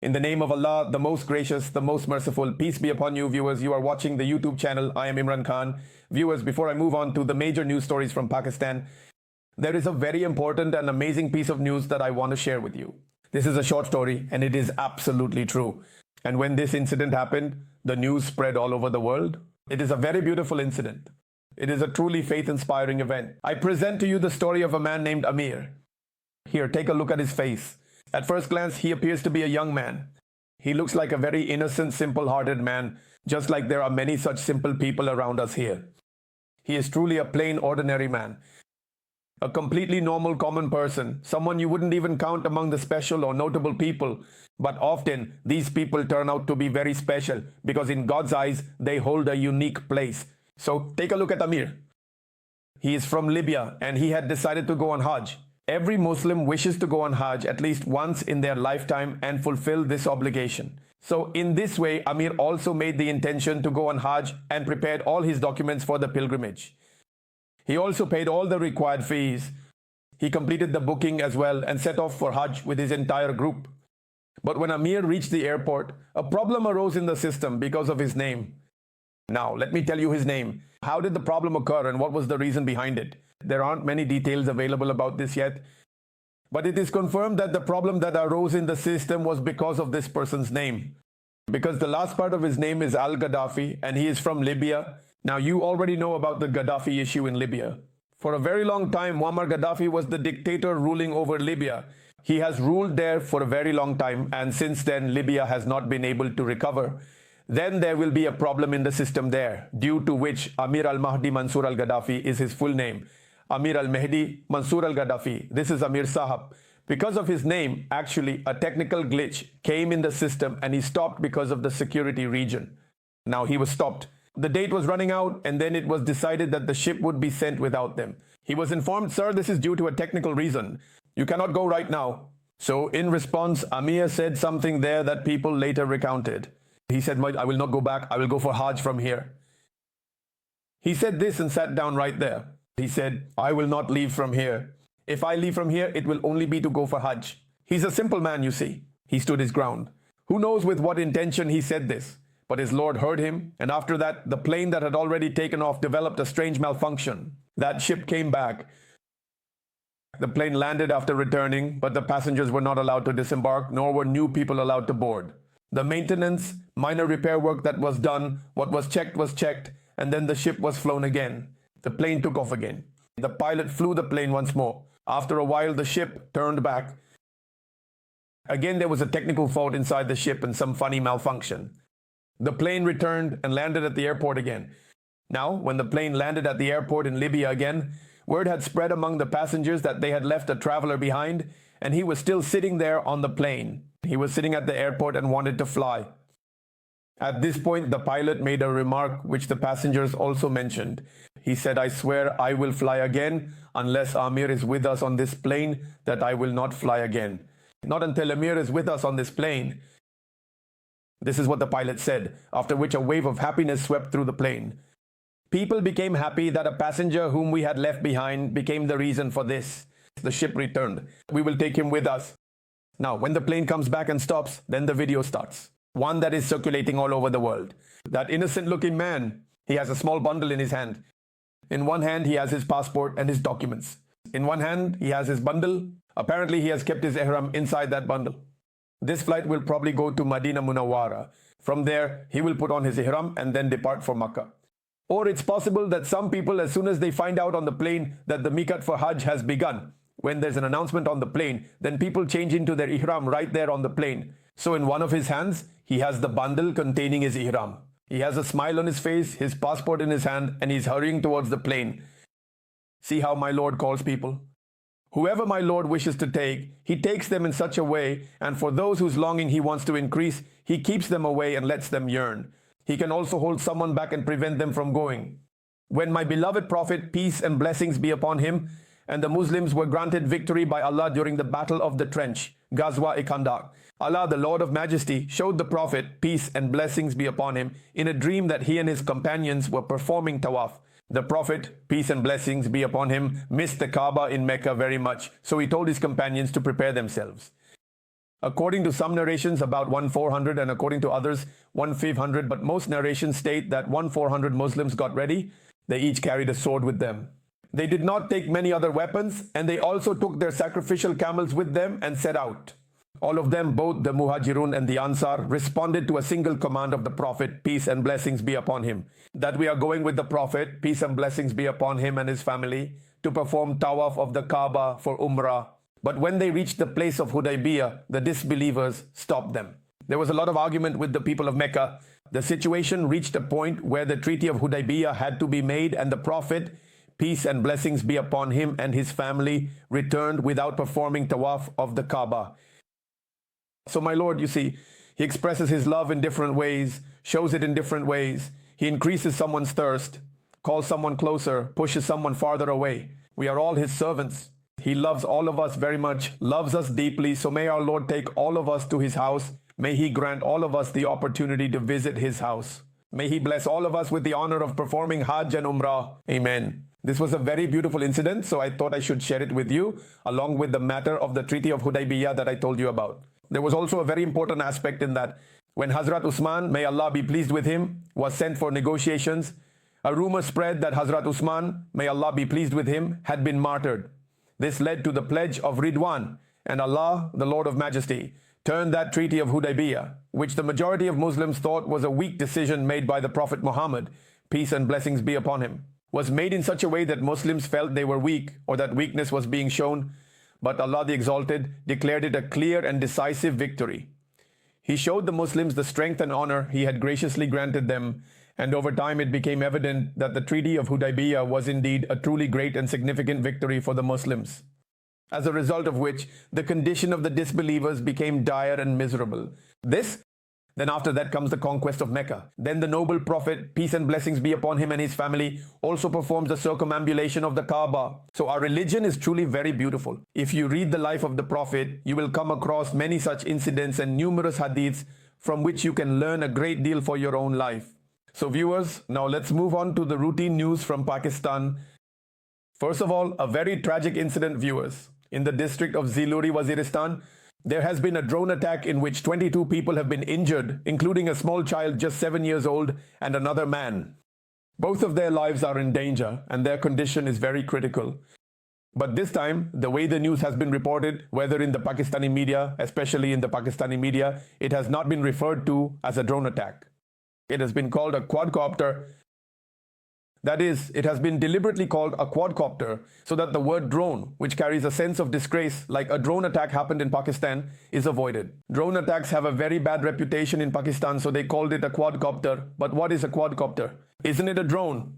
In the name of Allah, the most gracious, the most merciful, peace be upon you, viewers. You are watching the YouTube channel. I am Imran Khan. Viewers, before I move on to the major news stories from Pakistan, there is a very important and amazing piece of news that I want to share with you. This is a short story and it is absolutely true. And when this incident happened, the news spread all over the world. It is a very beautiful incident. It is a truly faith-inspiring event. I present to you the story of a man named Amir. Here, take a look at his face. At first glance, he appears to be a young man. He looks like a very innocent, simple-hearted man, just like there are many such simple people around us here. He is truly a plain, ordinary man. A completely normal, common person, someone you wouldn't even count among the special or notable people. But often, these people turn out to be very special because in God's eyes, they hold a unique place. So, take a look at Amir. He is from Libya and he had decided to go on Hajj. Every Muslim wishes to go on Hajj at least once in their lifetime and fulfill this obligation. So in this way, Amir also made the intention to go on Hajj and prepared all his documents for the pilgrimage. He also paid all the required fees. He completed the booking as well and set off for Hajj with his entire group. But when Amir reached the airport, a problem arose in the system because of his name. Now, let me tell you his name. How did the problem occur and what was the reason behind it? There aren't many details available about this yet, but it is confirmed that the problem that arose in the system was because of this person's name. Because the last part of his name is Al-Gaddafi and he is from Libya. Now you already know about the Gaddafi issue in Libya. For a very long time, Muammar Gaddafi was the dictator ruling over Libya. He has ruled there for a very long time and since then Libya has not been able to recover. Then there will be a problem in the system there, due to which Amir al-Mahdi Mansour al-Gaddafi is his full name. Amir al-Mahdi Mansour al-Gaddafi. This is Amir Sahab. Because of his name, actually, a technical glitch came in the system and he stopped because of the security region. Now he was stopped. The date was running out and then it was decided that the ship would be sent without them. He was informed, sir, this is due to a technical reason. You cannot go right now. So in response, Amir said something there that people later recounted. He said, I will not go back. I will go for Hajj from here. He said this and sat down right there. He said, I will not leave from here. If I leave from here, it will only be to go for Hajj. He's a simple man, you see. He stood his ground. Who knows with what intention he said this? But his Lord heard him. And after that, the plane that had already taken off developed a strange malfunction. That ship came back. The plane landed after returning, but the passengers were not allowed to disembark, nor were new people allowed to board. The maintenance, minor repair work that was done, what was checked, and then the ship was flown again. The plane took off again. The pilot flew the plane once more. After a while, the ship turned back. Again, there was a technical fault inside the ship and some funny malfunction. The plane returned and landed at the airport again. Now, when the plane landed at the airport in Libya again, word had spread among the passengers that they had left a traveler behind, and he was still sitting there on the plane. He was sitting at the airport and wanted to fly. At this point, the pilot made a remark which the passengers also mentioned. He said, I swear I will fly again unless Amir is with us on this plane, that I will not fly again. Not until Amir is with us on this plane. This is what the pilot said, after which a wave of happiness swept through the plane. People became happy that a passenger whom we had left behind became the reason for this. The ship returned. We will take him with us. Now, when the plane comes back and stops, then the video starts. One that is circulating all over the world. That innocent-looking man, he has a small bundle in his hand. In one hand, he has his passport and his documents. In one hand, he has his bundle. Apparently, he has kept his ihram inside that bundle. This flight will probably go to Madinah Munawwara. From there, he will put on his ihram and then depart for Makkah. Or it's possible that some people, as soon as they find out on the plane that the miqat for Hajj has begun, when there's an announcement on the plane, then people change into their ihram right there on the plane. So in one of his hands, he has the bundle containing his ihram. He has a smile on his face, his passport in his hand, and he's hurrying towards the plane. See how my Lord calls people? Whoever my Lord wishes to take, he takes them in such a way, and for those whose longing he wants to increase, he keeps them away and lets them yearn. He can also hold someone back and prevent them from going. When my beloved Prophet, peace and blessings be upon him, and the Muslims were granted victory by Allah during the Battle of the Trench, Ghazwa-e-Khandaq, Allah, the Lord of Majesty, showed the Prophet, peace and blessings be upon him, in a dream that he and his companions were performing tawaf. The Prophet, peace and blessings be upon him, missed the Kaaba in Mecca very much, so he told his companions to prepare themselves. According to some narrations, about 1,400, and according to others, 1,500, but most narrations state that 1,400 Muslims got ready. They each carried a sword with them. They did not take many other weapons, and they also took their sacrificial camels with them and set out. All of them, both the Muhajirun and the Ansar, responded to a single command of the Prophet, peace and blessings be upon him, that we are going with the Prophet, peace and blessings be upon him and his family, to perform tawaf of the Kaaba for Umrah. But when they reached the place of Hudaybiyah, the disbelievers stopped them. There was a lot of argument with the people of Mecca. The situation reached a point where the Treaty of Hudaybiyah had to be made, and the Prophet, peace and blessings be upon him and his family, returned without performing tawaf of the Kaaba. So my Lord, you see, he expresses his love in different ways, shows it in different ways. He increases someone's thirst, calls someone closer, pushes someone farther away. We are all his servants. He loves all of us very much, loves us deeply. So may our Lord take all of us to his house. May he grant all of us the opportunity to visit his house. May he bless all of us with the honor of performing Hajj and Umrah. Amen. This was a very beautiful incident, so I thought I should share it with you, along with the matter of the Treaty of Hudaybiyah that I told you about. There was also a very important aspect in that. When Hazrat Usman, may Allah be pleased with him, was sent for negotiations, a rumor spread that Hazrat Usman, may Allah be pleased with him, had been martyred. This led to the pledge of Ridwan, and Allah, the Lord of Majesty, turned that Treaty of Hudaybiyah, which the majority of Muslims thought was a weak decision made by the Prophet Muhammad, peace and blessings be upon him, was made in such a way that Muslims felt they were weak, or that weakness was being shown. But Allah the Exalted declared it a clear and decisive victory. He showed the Muslims the strength and honor he had graciously granted them, and over time it became evident that the Treaty of Hudaybiyah was indeed a truly great and significant victory for the Muslims. As a result of which, the condition of the disbelievers became dire and miserable. Then after that comes the conquest of Mecca. Then the noble Prophet, peace and blessings be upon him and his family, also performs the circumambulation of the Kaaba. So our religion is truly very beautiful. If you read the life of the Prophet, you will come across many such incidents and numerous hadiths from which you can learn a great deal for your own life. So viewers, now let's move on to the routine news from Pakistan. First of all, a very tragic incident, viewers. In the district of Ziluri, Waziristan, there has been a drone attack in which 22 people have been injured, including a small child just 7 years old and another man. Both of their lives are in danger and their condition is very critical. But this time, the way the news has been reported, whether in the Pakistani media, especially in the Pakistani media, it has not been referred to as a drone attack. It has been called a quadcopter. That is, it has been deliberately called a quadcopter so that the word drone, which carries a sense of disgrace like a drone attack happened in Pakistan, is avoided. Drone attacks have a very bad reputation in Pakistan, so they called it a quadcopter. But what is a quadcopter? Isn't it a drone?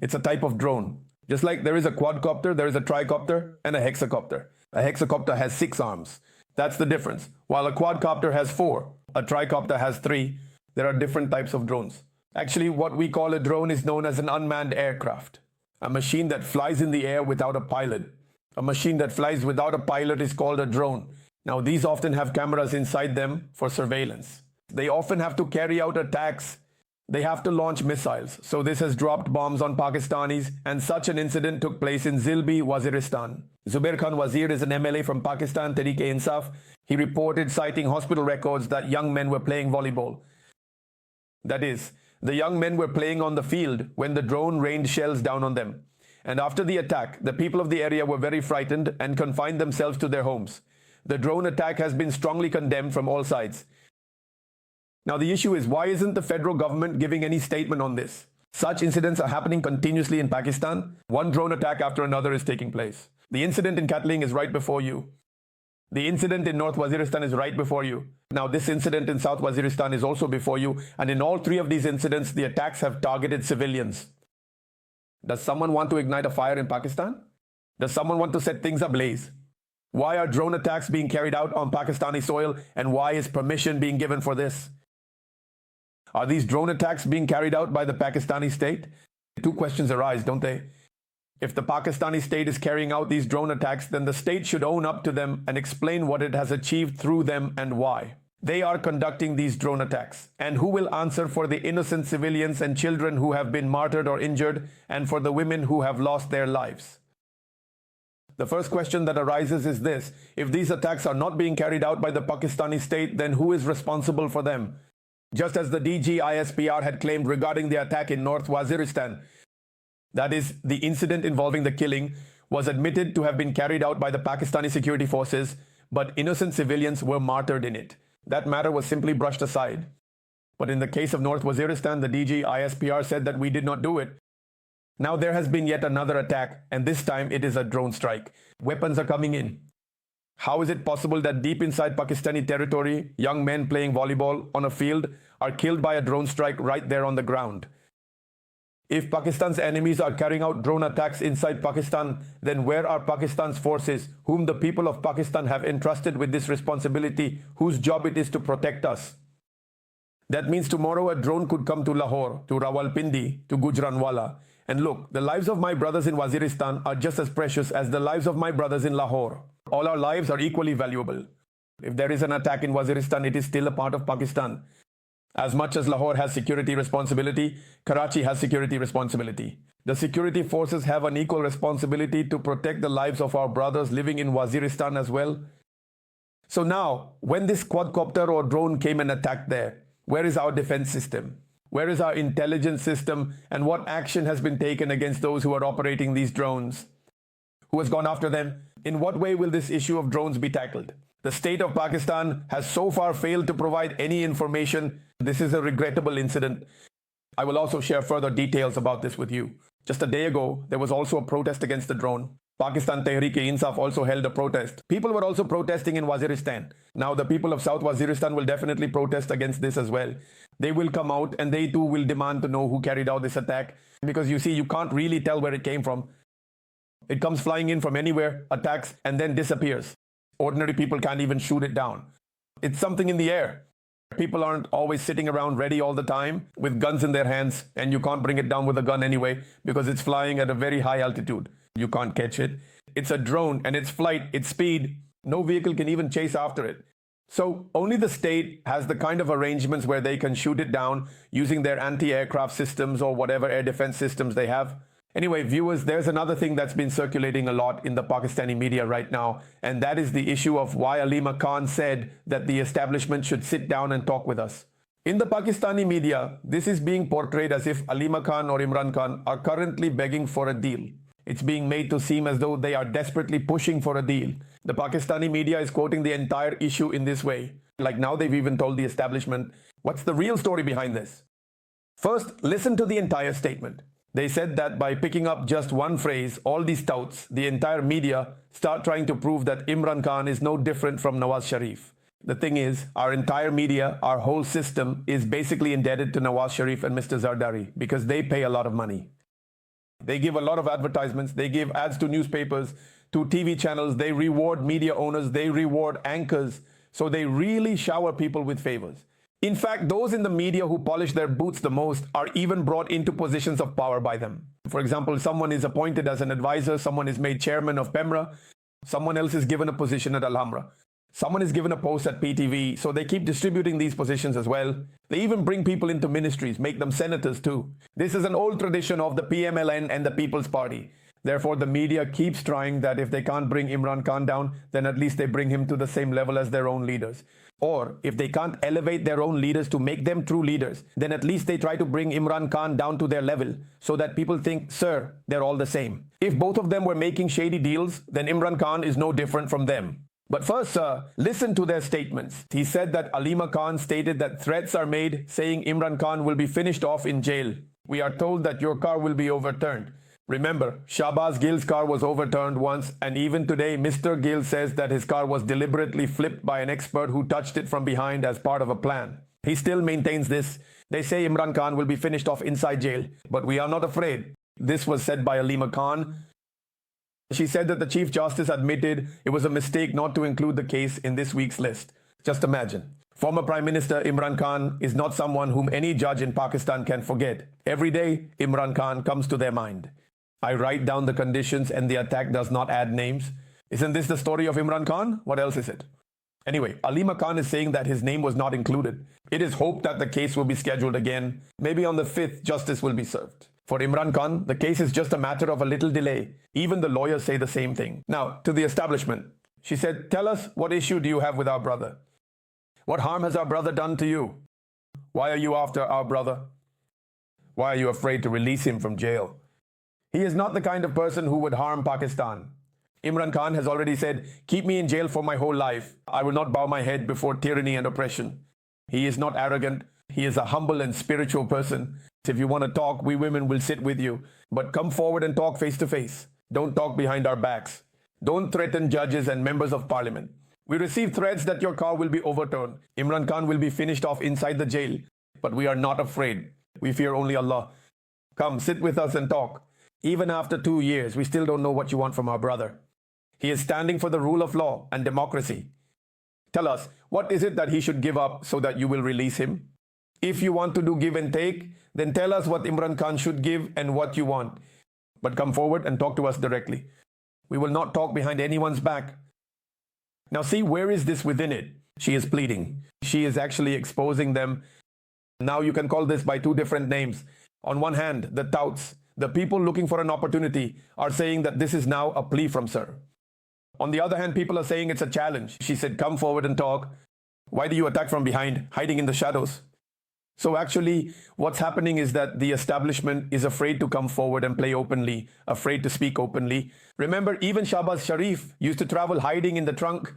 It's a type of drone. Just like there is a quadcopter, there is a tricopter and a hexacopter. A hexacopter has 6 arms. That's the difference. While a quadcopter has 4, a tricopter has 3. There are different types of drones. Actually, what we call a drone is known as an unmanned aircraft, a machine that flies in the air without a pilot. A machine that flies without a pilot is called a drone. Now, these often have cameras inside them for surveillance. They often have to carry out attacks. They have to launch missiles. So this has dropped bombs on Pakistanis, and such an incident took place in Zilbi, Waziristan. Zubair Khan Wazir is an MLA from Pakistan, Tehreek-e-Insaf. He reported, citing hospital records, that young men were playing volleyball. That is, the young men were playing on the field when the drone rained shells down on them. And after the attack, the people of the area were very frightened and confined themselves to their homes. The drone attack has been strongly condemned from all sides. Now the issue is, why isn't the federal government giving any statement on this? Such incidents are happening continuously in Pakistan. One drone attack after another is taking place. The incident in Katling is right before you. The incident in North Waziristan is right before you. Now this incident in South Waziristan is also before you, and in all 3 of these incidents, the attacks have targeted civilians. Does someone want to ignite a fire in Pakistan? Does someone want to set things ablaze? Why are drone attacks being carried out on Pakistani soil, and why is permission being given for this? Are these drone attacks being carried out by the Pakistani state? 2 questions arise, don't they? If the Pakistani state is carrying out these drone attacks, then the state should own up to them and explain what it has achieved through them and why. They are conducting these drone attacks. And who will answer for the innocent civilians and children who have been martyred or injured, and for the women who have lost their lives? The first question that arises is this: if these attacks are not being carried out by the Pakistani state, then who is responsible for them? Just as the DGISPR had claimed regarding the attack in North Waziristan, that is, the incident involving the killing was admitted to have been carried out by the Pakistani security forces, but innocent civilians were martyred in it. That matter was simply brushed aside. But in the case of North Waziristan, the DGISPR said that we did not do it. Now there has been yet another attack, and this time it is a drone strike. Weapons are coming in. How is it possible that deep inside Pakistani territory, young men playing volleyball on a field are killed by a drone strike right there on the ground? If Pakistan's enemies are carrying out drone attacks inside Pakistan, then where are Pakistan's forces, whom the people of Pakistan have entrusted with this responsibility, whose job it is to protect us? That means tomorrow a drone could come to Lahore, to Rawalpindi, to Gujranwala. And look, the lives of my brothers in Waziristan are just as precious as the lives of my brothers in Lahore. All our lives are equally valuable. If there is an attack in Waziristan, it is still a part of Pakistan. As much as Lahore has security responsibility, Karachi has security responsibility. The security forces have an equal responsibility to protect the lives of our brothers living in Waziristan as well. So now, when this quadcopter or drone came and attacked there, where is our defense system? Where is our intelligence system, and what action has been taken against those who are operating these drones? Who has gone after them? In what way will this issue of drones be tackled? The state of Pakistan has so far failed to provide any information. This is a regrettable incident. I will also share further details about this with you. Just a day ago, there was also a protest against the drone. Pakistan Tehreek-e-Insaf also held a protest. People were also protesting in Waziristan. Now the people of South Waziristan will definitely protest against this as well. They will come out and they too will demand to know who carried out this attack. Because you see, you can't really tell where it came from. It comes flying in from anywhere, attacks, and then disappears. Ordinary people can't even shoot it down. It's something in the air. People aren't always sitting around ready all the time with guns in their hands, and you can't bring it down with a gun anyway because it's flying at a very high altitude. You can't catch it. It's a drone, and its flight, its speed, no vehicle can even chase after it. So only the state has the kind of arrangements where they can shoot it down using their anti-aircraft systems or whatever air defense systems they have. Anyway, viewers, there's another thing that's been circulating a lot in the Pakistani media right now, and that is the issue of why Alima Khan said that the establishment should sit down and talk with us. In the Pakistani media, this is being portrayed as if Alima Khan or Imran Khan are currently begging for a deal. It's being made to seem as though they are desperately pushing for a deal. The Pakistani media is quoting the entire issue in this way. Like now they've even told the establishment, what's the real story behind this? First, listen to the entire statement. They said that by picking up just one phrase, all these touts, the entire media, start trying to prove that Imran Khan is no different from Nawaz Sharif. The thing is, our entire media, our whole system is basically indebted to Nawaz Sharif and Mr. Zardari because they pay a lot of money. They give a lot of advertisements, they give ads to newspapers, to TV channels, they reward media owners, they reward anchors. So they really shower people with favors. In fact, those in the media who polish their boots the most are even brought into positions of power by them. For example, someone is appointed as an advisor, someone is made chairman of PEMRA, someone else is given a position at Alhambra. Someone is given a post at PTV, so they keep distributing these positions as well. They even bring people into ministries, make them senators too. This is an old tradition of the PMLN and the People's Party. Therefore, the media keeps trying that if they can't bring Imran Khan down, then at least they bring him to the same level as their own leaders. Or if they can't elevate their own leaders to make them true leaders, then at least they try to bring Imran Khan down to their level so that people think, sir, they're all the same. If both of them were making shady deals, then Imran Khan is no different from them. But first, sir, listen to their statements. He said that Alima Khan stated that threats are made saying Imran Khan will be finished off in jail. We are told that your car will be overturned. Remember, Shahbaz Gill's car was overturned once, and even today, Mr. Gill says that his car was deliberately flipped by an expert who touched it from behind as part of a plan. He still maintains this. They say Imran Khan will be finished off inside jail, but we are not afraid. This was said by Alima Khan. She said that the Chief Justice admitted it was a mistake not to include the case in this week's list. Just imagine. Former Prime Minister Imran Khan is not someone whom any judge in Pakistan can forget. Every day, Imran Khan comes to their mind. I write down the conditions and the attack does not add names. Isn't this the story of Imran Khan? What else is it? Anyway, Alima Khan is saying that his name was not included. It is hoped that the case will be scheduled again. Maybe on the 5th, justice will be served. For Imran Khan, the case is just a matter of a little delay. Even the lawyers say the same thing. Now, to the establishment. She said, tell us, what issue do you have with our brother? What harm has our brother done to you? Why are you after our brother? Why are you afraid to release him from jail? He is not the kind of person who would harm Pakistan. Imran Khan has already said, keep me in jail for my whole life. I will not bow my head before tyranny and oppression. He is not arrogant. He is a humble and spiritual person. If you want to talk, we women will sit with you. But come forward and talk face to face. Don't talk behind our backs. Don't threaten judges and members of parliament. We receive threats that your car will be overturned. Imran Khan will be finished off inside the jail. But we are not afraid. We fear only Allah. Come, sit with us and talk. Even after 2 years, we still don't know what you want from our brother. He is standing for the rule of law and democracy. Tell us, what is it that he should give up so that you will release him? If you want to do give and take, then tell us what Imran Khan should give and what you want. But come forward and talk to us directly. We will not talk behind anyone's back. Now see, where is this within it? She is pleading. She is actually exposing them. Now you can call this by 2 different names. On one hand, the touts, the people looking for an opportunity, are saying that this is now a plea from sir. On the other hand, people are saying it's a challenge. She said, come forward and talk. Why do you attack from behind, hiding in the shadows? So actually, what's happening is that the establishment is afraid to come forward and play openly, afraid to speak openly. Remember, even Shahbaz Sharif used to travel hiding in the trunk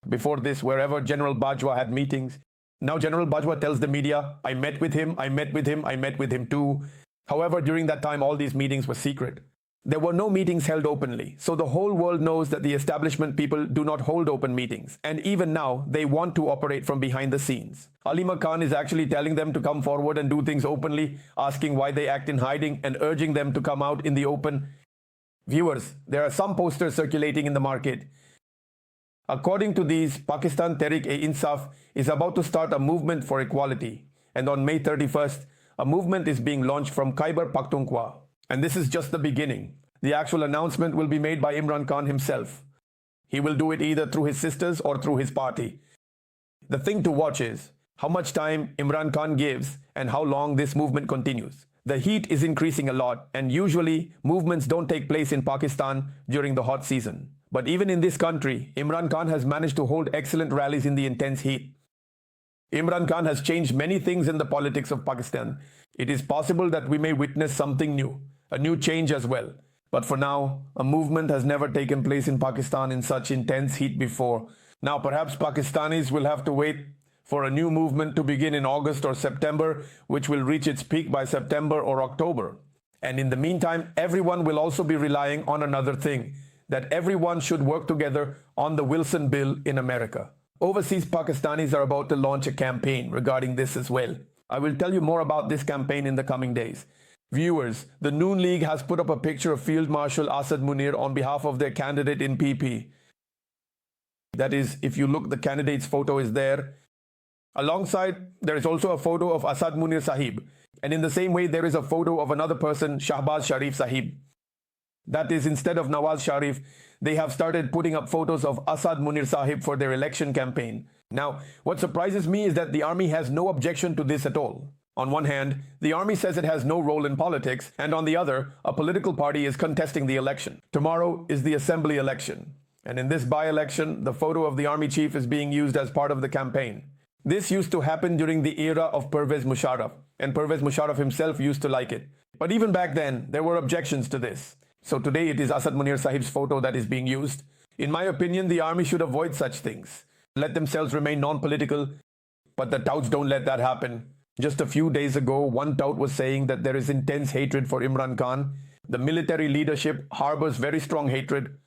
before this, wherever General Bajwa had meetings. Now General Bajwa tells the media, I met with him, I met with him, I met with him too. However, during that time, all these meetings were secret. There were no meetings held openly. So the whole world knows that the establishment people do not hold open meetings. And even now, they want to operate from behind the scenes. Alima Khan is actually telling them to come forward and do things openly, asking why they act in hiding and urging them to come out in the open. Viewers, there are some posters circulating in the market. According to these, Pakistan Tehreek-e-Insaf is about to start a movement for equality. And on May 31st, a movement is being launched from Khyber Pakhtunkhwa. And this is just the beginning. The actual announcement will be made by Imran Khan himself. He will do it either through his sisters or through his party. The thing to watch is how much time Imran Khan gives and how long this movement continues. The heat is increasing a lot, and usually movements don't take place in Pakistan during the hot season. But even in this country, Imran Khan has managed to hold excellent rallies in the intense heat. Imran Khan has changed many things in the politics of Pakistan. It is possible that we may witness something new, a new change as well. But for now, a movement has never taken place in Pakistan in such intense heat before. Now perhaps Pakistanis will have to wait for a new movement to begin in August or September, which will reach its peak by September or October. And in the meantime, everyone will also be relying on another thing, that everyone should work together on the Wilson Bill in America. Overseas Pakistanis are about to launch a campaign regarding this as well. I will tell you more about this campaign in the coming days. Viewers, the Noon League has put up a picture of Field Marshal Asad Munir on behalf of their candidate in PP. That is, if you look, the candidate's photo is there. Alongside, there is also a photo of Asad Munir Sahib. And in the same way, there is a photo of another person, Shahbaz Sharif Sahib. That is, instead of Nawaz Sharif, they have started putting up photos of Asad Munir Sahib for their election campaign. Now, what surprises me is that the army has no objection to this at all. On one hand, the army says it has no role in politics, and on the other, a political party is contesting the election. Tomorrow is the assembly election, and in this by-election, the photo of the army chief is being used as part of the campaign. This used to happen during the era of Pervez Musharraf, and Pervez Musharraf himself used to like it. But even back then, there were objections to this. So today it is Asad Munir Sahib's photo that is being used. In my opinion, the army should avoid such things. Let themselves remain non-political, but the touts don't let that happen. Just a few days ago, one tout was saying that there is intense hatred for Imran Khan. The military leadership harbors very strong hatred.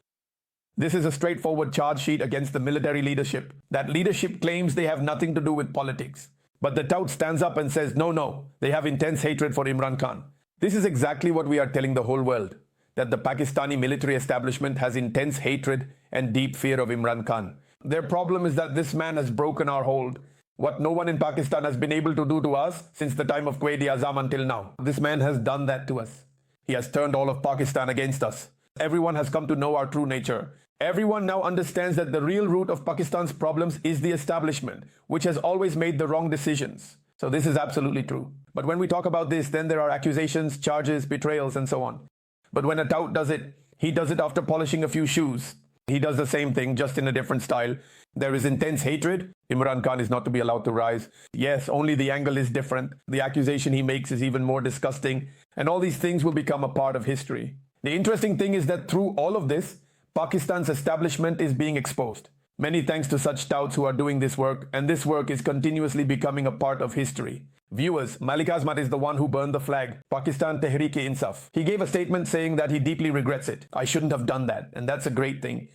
This is a straightforward charge sheet against the military leadership. That leadership claims they have nothing to do with politics. But the tout stands up and says, no, they have intense hatred for Imran Khan. This is exactly what we are telling the whole world, that the Pakistani military establishment has intense hatred and deep fear of Imran Khan. Their problem is that this man has broken our hold. What no one in Pakistan has been able to do to us since the time of Quaid-e-Azam until now. This man has done that to us. He has turned all of Pakistan against us. Everyone has come to know our true nature. Everyone now understands that the real root of Pakistan's problems is the establishment, which has always made the wrong decisions. So this is absolutely true. But when we talk about this, then there are accusations, charges, betrayals, and so on. But when a tout does it, he does it after polishing a few shoes. He does the same thing, just in a different style. There is intense hatred. Imran Khan is not to be allowed to rise. Yes, only the angle is different. The accusation he makes is even more disgusting. And all these things will become a part of history. The interesting thing is that through all of this, Pakistan's establishment is being exposed. Many thanks to such touts who are doing this work, and this work is continuously becoming a part of history. Viewers, Malik Azmat is the one who burned the flag, Pakistan Tehreek-e-Insaf. He gave a statement saying that he deeply regrets it. I shouldn't have done that, and that's a great thing.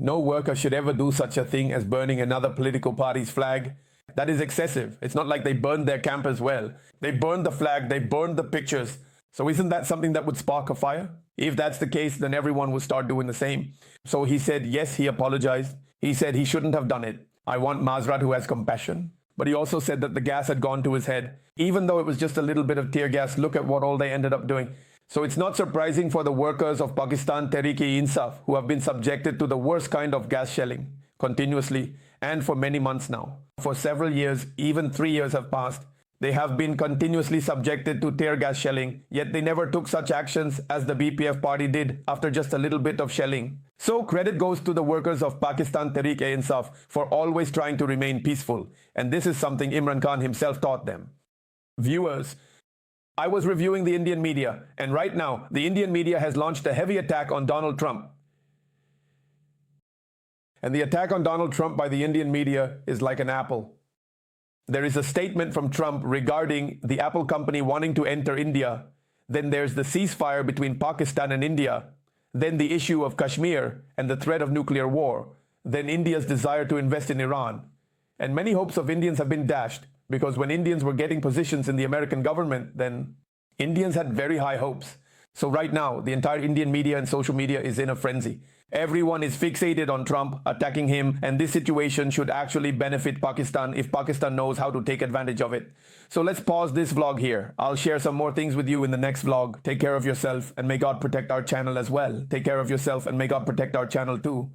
No worker should ever do such a thing as burning another political party's flag. That is excessive. It's not like they burned their camp as well. They burned the flag, they burned the pictures. So isn't that something that would spark a fire? If that's the case, then everyone will start doing the same. So he said, yes, he apologized. He said he shouldn't have done it. I want Mazrat who has compassion. But he also said that the gas had gone to his head. Even though it was just a little bit of tear gas, look at what all they ended up doing. So it's not surprising for the workers of Pakistan Tehreek-e-Insaf who have been subjected to the worst kind of gas shelling continuously and for many months now. For several years, even 3 years have passed. They have been continuously subjected to tear gas shelling, yet they never took such actions as the BPF party did after just a little bit of shelling. So credit goes to the workers of Pakistan Tehreek-e-Insaf for always trying to remain peaceful. And this is something Imran Khan himself taught them. Viewers, I was reviewing the Indian media, and right now the Indian media has launched a heavy attack on Donald Trump. And the attack on Donald Trump by the Indian media is like an apple. There is a statement from Trump regarding the Apple company wanting to enter India. Then there's the ceasefire between Pakistan and India. Then the issue of Kashmir and the threat of nuclear war. Then India's desire to invest in Iran. And many hopes of Indians have been dashed because when Indians were getting positions in the American government, then Indians had very high hopes. So right now, the entire Indian media and social media is in a frenzy. Everyone is fixated on Trump, attacking him, and this situation should actually benefit Pakistan if Pakistan knows how to take advantage of it. So let's pause this vlog here. I'll share some more things with you in the next vlog. Take care of yourself and may God protect our channel as well. Take care of yourself and may God protect our channel too.